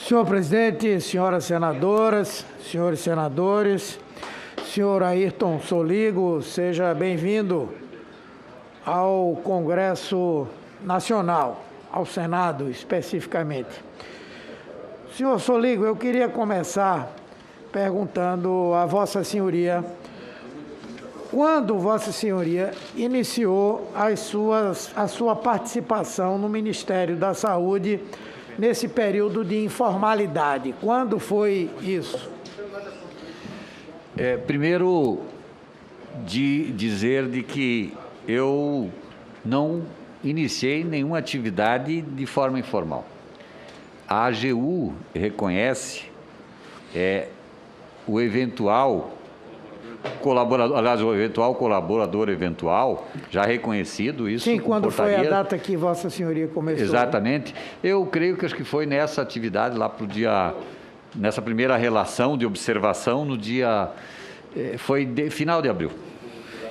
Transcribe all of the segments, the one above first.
Senhor presidente, senhoras senadoras, senhores senadores, senhor Ayrton Soligo, seja bem-vindo ao Congresso Nacional, ao Senado especificamente. Senhor Soligo, eu queria começar perguntando a Vossa Senhoria quando Vossa Senhoria iniciou a sua participação no Ministério da Saúde nesse período de informalidade. Quando foi isso? Primeiro, de dizer de que eu não iniciei nenhuma atividade de forma informal. A AGU reconhece o eventual colaborador, aliás, o eventual colaborador eventual, já reconhecido isso. Sim, quando foi a data que Vossa Senhoria começou? Exatamente. Eu creio que acho que foi nessa atividade lá para o dia, nessa primeira relação de observação, no dia, final de abril.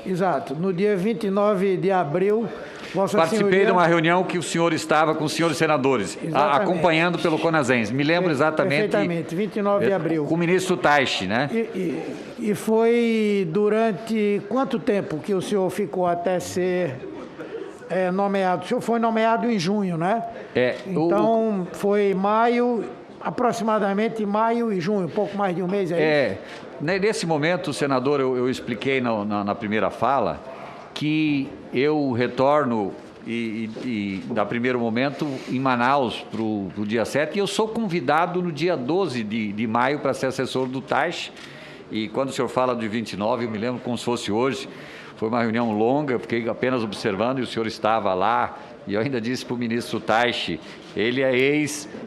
Exato, no dia 29 de abril, Vossa Participei Senhoria... de uma reunião que o senhor estava com os senhores senadores, acompanhando pelo CONASENS. Me lembro exatamente. Perfeitamente, 29 de abril. Com o ministro Taishi, né? E foi durante quanto tempo que o senhor ficou até ser nomeado? O senhor foi nomeado em junho, né? Então, foi maio, aproximadamente maio e junho, um pouco mais de um mês aí. Nesse momento, senador, eu expliquei na primeira fala que eu retorno, no primeiro momento, em Manaus, para o dia 7, e eu sou convidado no dia 12 de maio para ser assessor do Taishi. E quando o senhor fala de 29, eu me lembro como se fosse hoje, foi uma reunião longa, eu fiquei apenas observando e o senhor estava lá, e eu ainda disse para o ministro Taishi, ele é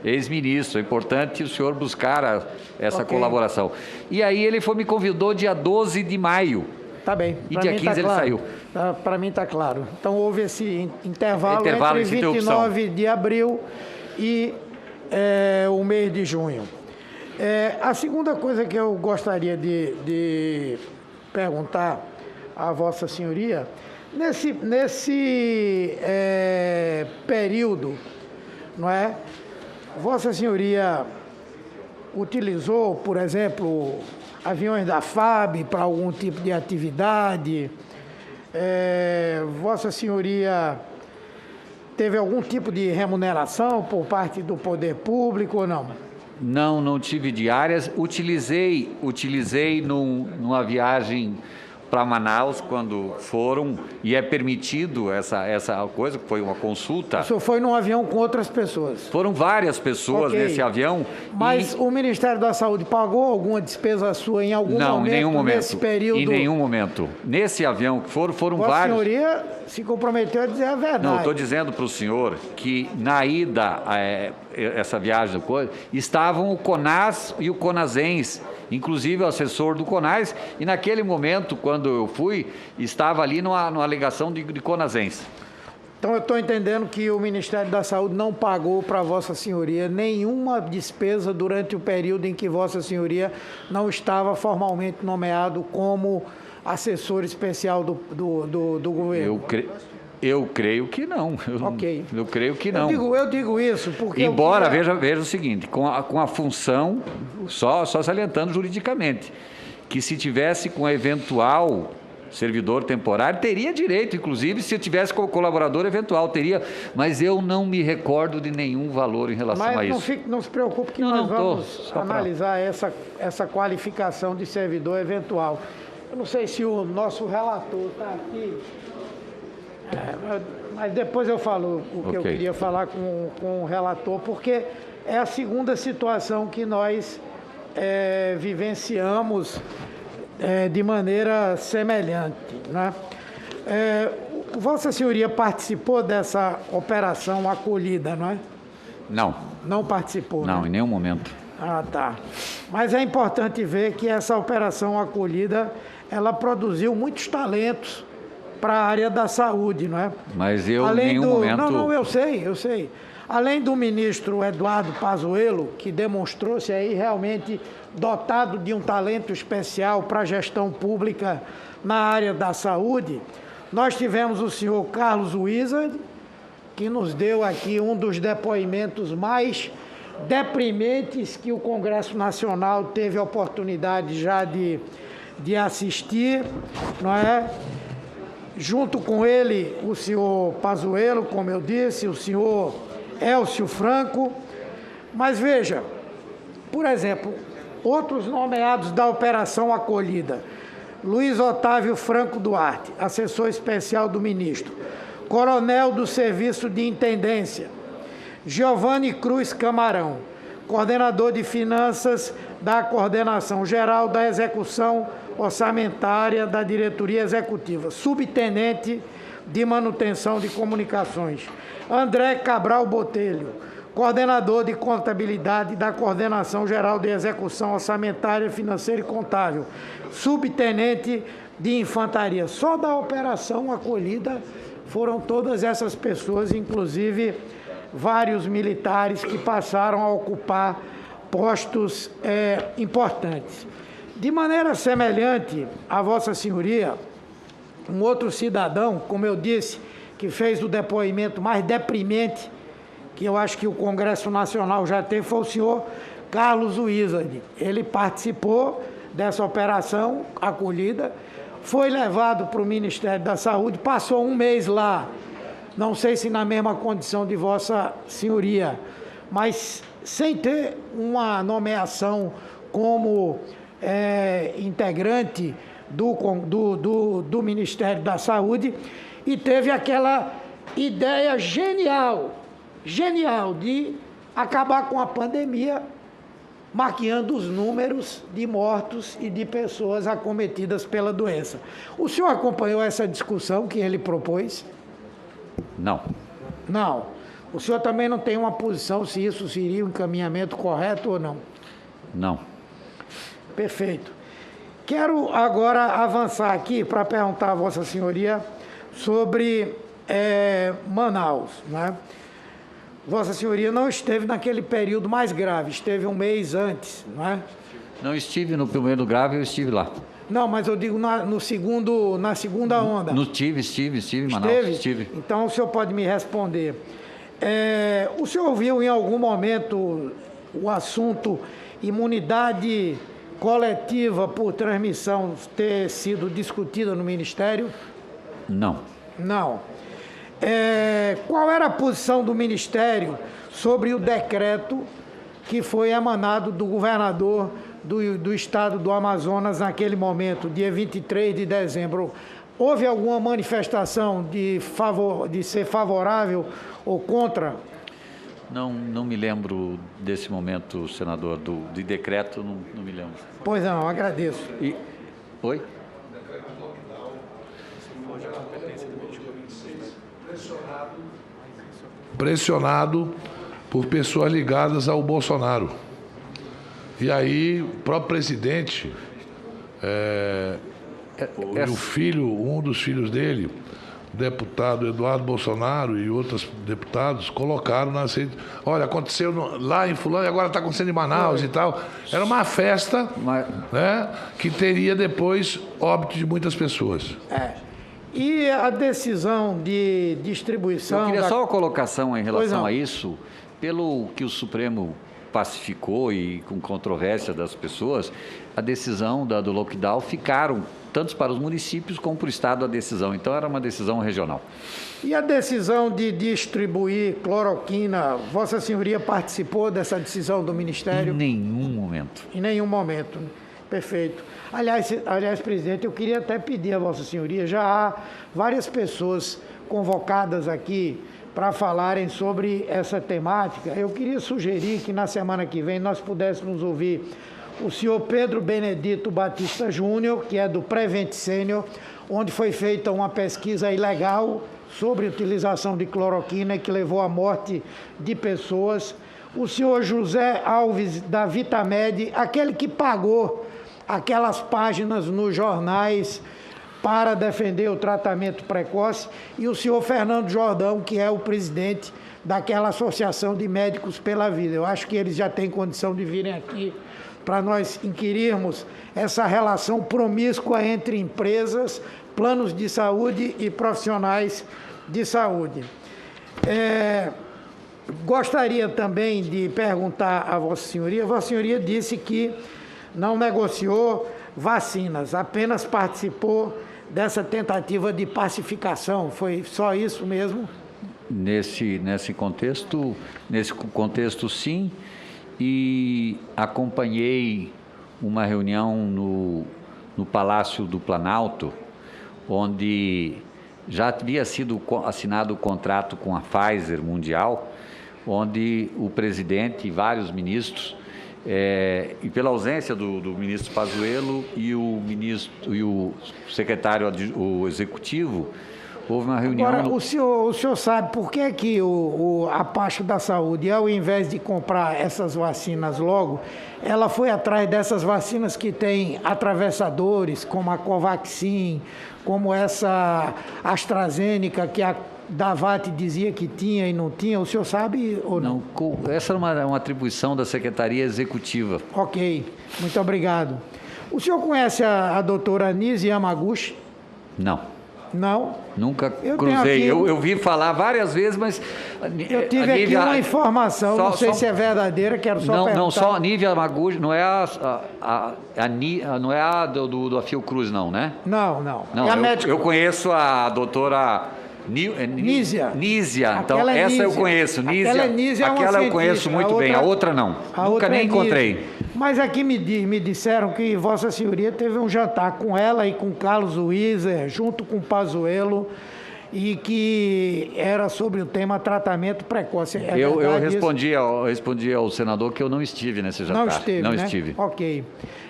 ex-ministro, é importante o senhor buscar essa colaboração. E aí ele me convidou dia 12 de maio. Tá bem. E dia 15 ele saiu. Para mim está claro. Então houve esse intervalo entre 29 de abril e o mês de junho. A segunda coisa que eu gostaria de perguntar à Vossa Senhoria, nesse período, não é? Vossa Senhoria utilizou, por exemplo, aviões da FAB para algum tipo de atividade? Vossa Senhoria teve algum tipo de remuneração por parte do poder público ou não? Não tive diárias. Utilizei numa viagem para Manaus, quando foram, e é permitido essa coisa, que foi uma consulta. O senhor foi num avião com outras pessoas? Foram várias pessoas nesse avião. Mas o Ministério da Saúde pagou alguma despesa sua em algum momento? Não, em nenhum momento. Nesse período? Em nenhum momento. Nesse avião que foram vários... A senhoria se comprometeu a dizer a verdade. Não, estou dizendo para o senhor que na ida, essa viagem, estavam o CONAS e o CONASENS, inclusive o assessor do CONAS, e naquele momento, quando eu fui, estava ali numa alegação de CONASENS. Então eu estou entendendo que o Ministério da Saúde não pagou para Vossa Senhoria nenhuma despesa durante o período em que Vossa Senhoria não estava formalmente nomeado como assessor especial do governo. Eu creio que não. Eu creio que não. Eu digo isso porque... Embora, veja o seguinte, com a função, só salientando juridicamente, que se tivesse com eventual servidor temporário, teria direito, inclusive, se tivesse com colaborador eventual, teria, mas eu não me recordo de nenhum valor em relação a isso. Mas não se preocupe que nós vamos analisar essa qualificação de servidor eventual. Eu não sei se o nosso relator está aqui... mas depois eu falo o que eu queria falar com o relator, porque é a segunda situação que nós vivenciamos de maneira semelhante, né? Vossa Senhoria participou dessa operação acolhida, não é? Não. Não participou? Não, né? Em nenhum momento. Ah, tá. Mas é importante ver que essa operação acolhida, ela produziu muitos talentos para a área da saúde, não é? Mas em nenhum momento... Não, eu sei. Além do ministro Eduardo Pazuello, que demonstrou-se aí realmente dotado de um talento especial para a gestão pública na área da saúde, nós tivemos o senhor Carlos Wizard, que nos deu aqui um dos depoimentos mais deprimentes que o Congresso Nacional teve a oportunidade já de assistir, não é? Junto com ele, o senhor Pazuello, como eu disse, o senhor Elcio Franco. Mas veja, por exemplo, outros nomeados da Operação Acolhida: Luiz Otávio Franco Duarte, assessor especial do ministro; coronel do Serviço de Intendência, Giovanni Cruz Camarão, coordenador de Finanças da Coordenação Geral da Execução Orçamentária da Diretoria Executiva; subtenente de Manutenção de Comunicações, André Cabral Botelho, coordenador de Contabilidade da Coordenação Geral de Execução Orçamentária, Financeira e Contábil; subtenente de Infantaria. Só da Operação Acolhida foram todas essas pessoas, inclusive vários militares que passaram a ocupar postos importantes. De maneira semelhante a Vossa Senhoria, um outro cidadão, como eu disse, que fez o depoimento mais deprimente que eu acho que o Congresso Nacional já teve, foi o senhor Carlos Wizard. Ele participou dessa operação acolhida, foi levado para o Ministério da Saúde, passou um mês lá, não sei se na mesma condição de Vossa Senhoria, mas sem ter uma nomeação como integrante do Ministério da Saúde, e teve aquela ideia genial de acabar com a pandemia, maquiando os números de mortos e de pessoas acometidas pela doença. O senhor acompanhou essa discussão que ele propôs? Não. Não. O senhor também não tem uma posição se isso seria um encaminhamento correto ou não? Não. Perfeito. Quero agora avançar aqui para perguntar a Vossa Senhoria sobre Manaus, né? Vossa Senhoria não esteve naquele período mais grave, esteve um mês antes, não é? Não estive no primeiro grave, eu estive lá. Não, mas eu digo na segunda onda. Estive em Manaus. Estive. Então o senhor pode me responder. O senhor ouviu em algum momento o assunto imunidade coletiva por transmissão ter sido discutida no Ministério? Não. Não. Qual era a posição do Ministério sobre o decreto que foi emanado do governador do estado do Amazonas naquele momento, dia 23 de dezembro? Houve alguma manifestação de ser favorável ou contra? Não me lembro desse momento, senador, de decreto, não me lembro. Pois não, agradeço. Oi? Pressionado por pessoas ligadas ao Bolsonaro. E aí, o próprio presidente, um dos filhos dele, o deputado Eduardo Bolsonaro e outros deputados, colocaram nas redes: olha, aconteceu lá em Fulano e agora está acontecendo em Manaus e tal. Era uma festa, né, que teria depois óbito de muitas pessoas. E a decisão de distribuição... Eu queria só uma colocação em relação a isso. Pelo que o Supremo pacificou e com controvérsia das pessoas, a decisão do lockdown ficaram, tanto para os municípios como para o Estado, a decisão. Então, era uma decisão regional. E a decisão de distribuir cloroquina, Vossa Senhoria participou dessa decisão do Ministério? Em nenhum momento. Em nenhum momento. Perfeito. Aliás, presidente, eu queria até pedir a Vossa Senhoria, já há várias pessoas convocadas aqui para falarem sobre essa temática. Eu queria sugerir que na semana que vem nós pudéssemos ouvir o senhor Pedro Benedito Batista Júnior, que é do Prevent Senior, onde foi feita uma pesquisa ilegal sobre a utilização de cloroquina que levou à morte de pessoas. O senhor José Alves, da Vitamed, aquele que pagou aquelas páginas nos jornais para defender o tratamento precoce, e o senhor Fernando Jordão, que é o presidente daquela Associação de Médicos pela Vida. Eu acho que eles já têm condição de virem aqui para nós inquirirmos essa relação promíscua entre empresas, planos de saúde e profissionais de saúde. Gostaria também de perguntar a Vossa Senhoria disse que não negociou vacinas, apenas participou dessa tentativa de pacificação. Foi só isso mesmo? Nesse contexto, sim, e acompanhei uma reunião no Palácio do Planalto, onde já havia sido assinado o contrato com a Pfizer Mundial, onde o presidente e vários ministros, e pela ausência do ministro Pazuello e o secretário executivo, houve uma reunião... Agora, o senhor sabe por que a pasta da saúde, ao invés de comprar essas vacinas logo, ela foi atrás dessas vacinas que têm atravessadores, como a Covaxin, como essa AstraZeneca, que a Davat dizia que tinha e não tinha, o senhor sabe ou não? Não, essa era uma atribuição da Secretaria Executiva. Ok, muito obrigado. O senhor conhece a doutora Nise Yamaguchi? Não. Não? Nunca cruzei. Eu vi falar várias vezes, mas... Eu tive aqui uma informação, não sei se é verdadeira, quero só perguntar. Não, só a Nise Yamaguchi, não é não é a do Fiocruz, não, né? Não. É a médica. Eu conheço a doutora... Nízia. Então essa Nízia. Eu conheço. Nízia aquela eu conheço muito bem, a outra não. Nunca nem encontrei. Mas aqui me disseram que Vossa Senhoria teve um jantar com ela e com Carlos Wieser, junto com Pazuello, e que era sobre o tema tratamento precoce. Eu respondi ao senador que eu não estive nesse jantar. Não estive. Ok.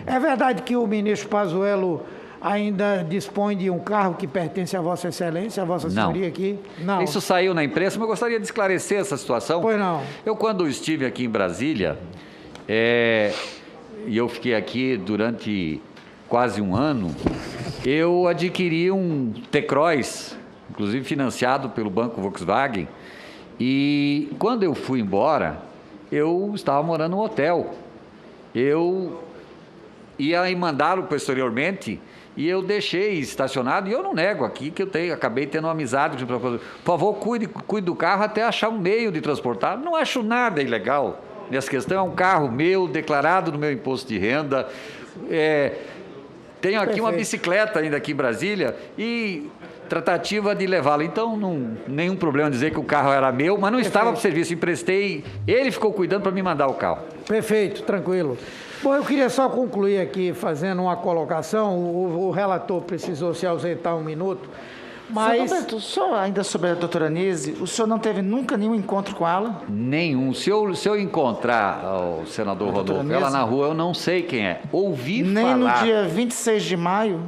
É verdade que o ministro Pazuello ainda dispõe de um carro que pertence a Vossa Excelência, a Vossa Senhoria aqui? Não. Isso saiu na imprensa, mas eu gostaria de esclarecer essa situação. Pois não. Eu, quando estive aqui em Brasília, e eu fiquei aqui durante quase um ano, eu adquiri um T-Cross, inclusive financiado pelo Banco Volkswagen, e quando eu fui embora, eu estava morando num hotel. E aí mandaram posteriormente, e eu deixei estacionado, e eu não nego aqui que acabei tendo uma amizade, por favor, cuide do carro até achar um meio de transportar. Não acho nada ilegal nessa questão, é um carro meu, declarado no meu imposto de renda, tenho aqui uma bicicleta ainda aqui em Brasília, e tratativa de levá-la. Então, nenhum problema dizer que o carro era meu, mas não estava para o serviço, emprestei, ele ficou cuidando para me mandar o carro. Perfeito, tranquilo. Bom, eu queria só concluir aqui fazendo uma colocação, o relator precisou se ausentar um minuto, mas... Roberto, só ainda sobre a doutora Nise, o senhor não teve nunca nenhum encontro com ela? Nenhum. Se eu encontrar o senador Rodolfo, ela na rua, eu não sei quem é. Ouvi falar... Nem no dia 26 de maio?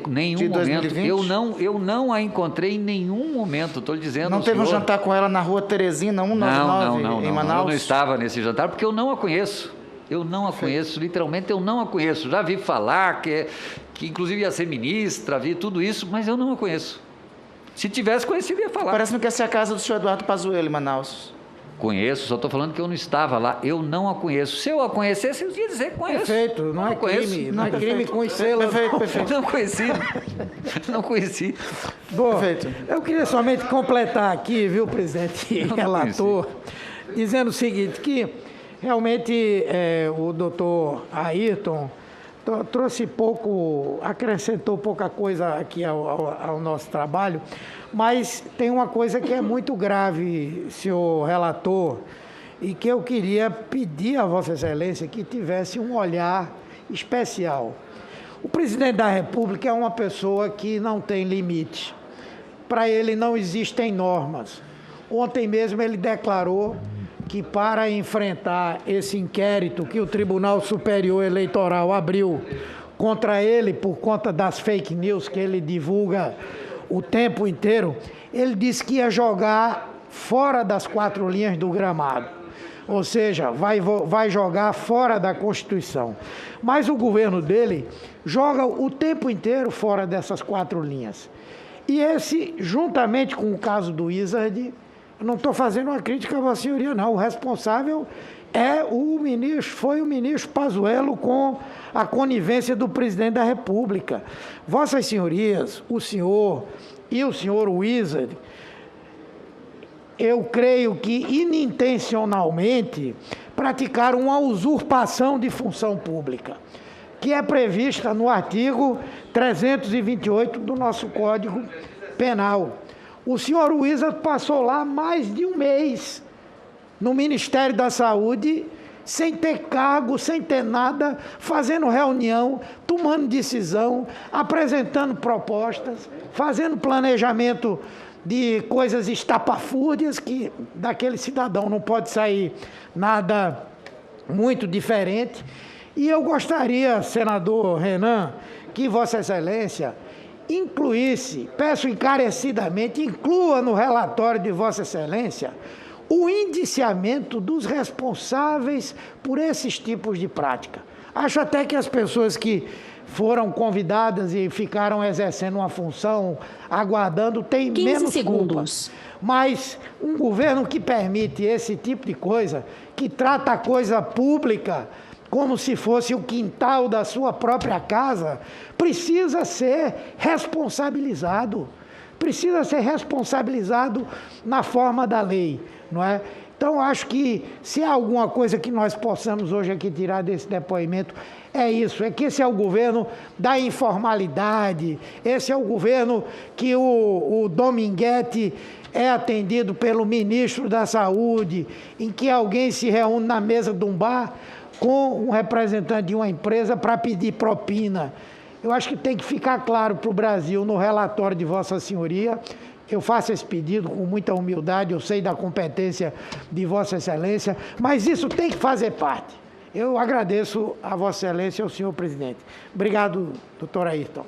Nenhum momento. Eu não a encontrei em nenhum momento, estou dizendo. Não teve um jantar com ela na rua Teresina 199 em Manaus? Eu não estava nesse jantar porque eu não a conheço. Eu não a conheço, literalmente eu não a conheço. Já vi falar que inclusive ia ser ministra, vi tudo isso, mas eu não a conheço. Se tivesse conhecido, ia falar. Parece-me que essa é a casa do senhor Eduardo Pazuello em Manaus. Conheço, só estou falando que eu não estava lá, eu não a conheço. Se eu a conhecesse, eu ia dizer que conheço. Perfeito, não é crime, não é crime conhecê-la. Perfeito. Não conheci. Bom, perfeito. Eu queria somente completar aqui, viu, presidente e relator, dizendo o seguinte, que realmente o doutor Ayrton acrescentou pouca coisa aqui ao nosso trabalho, mas tem uma coisa que é muito grave, senhor relator, e que eu queria pedir a Vossa Excelência que tivesse um olhar especial. O presidente da República é uma pessoa que não tem limite. Para ele não existem normas. Ontem mesmo ele declarou que para enfrentar esse inquérito que o Tribunal Superior Eleitoral abriu contra ele por conta das fake news que ele divulga o tempo inteiro, ele disse que ia jogar fora das 4 linhas do gramado. Ou seja, vai jogar fora da Constituição. Mas o governo dele joga o tempo inteiro fora dessas 4 linhas. E esse, juntamente com o caso do Wizard, não estou fazendo uma crítica à Vossa Senhoria, não. O responsável foi o ministro Pazuello com a conivência do presidente da República. Vossas Senhorias, o senhor e o senhor Wizard, eu creio que inintencionalmente praticaram uma usurpação de função pública, que é prevista no artigo 328 do nosso Código Penal. O senhor Wizard passou lá mais de um mês no Ministério da Saúde, sem ter cargo, sem ter nada, fazendo reunião, tomando decisão, apresentando propostas, fazendo planejamento de coisas estapafúrdias, que daquele cidadão não pode sair nada muito diferente. E eu gostaria, senador Renan, que Vossa Excelência incluísse, peço encarecidamente, inclua no relatório de Vossa Excelência o indiciamento dos responsáveis por esses tipos de prática. Acho até que as pessoas que foram convidadas e ficaram exercendo uma função, aguardando, têm menos segundos. culpa. Mas um governo que permite esse tipo de coisa, que trata a coisa pública como se fosse o quintal da sua própria casa, precisa ser responsabilizado. Precisa ser responsabilizado na forma da lei, não é? Então, acho que se há alguma coisa que nós possamos hoje aqui tirar desse depoimento, é isso, é que esse é o governo da informalidade, esse é o governo que o Dominguete é atendido pelo ministro da Saúde, em que alguém se reúne na mesa de um bar com um representante de uma empresa para pedir propina. Eu acho que tem que ficar claro para o Brasil, no relatório de Vossa Senhoria, eu faço esse pedido com muita humildade, eu sei da competência de Vossa Excelência, mas isso tem que fazer parte. Eu agradeço a Vossa Excelência e ao senhor presidente. Obrigado, doutor Ayrton.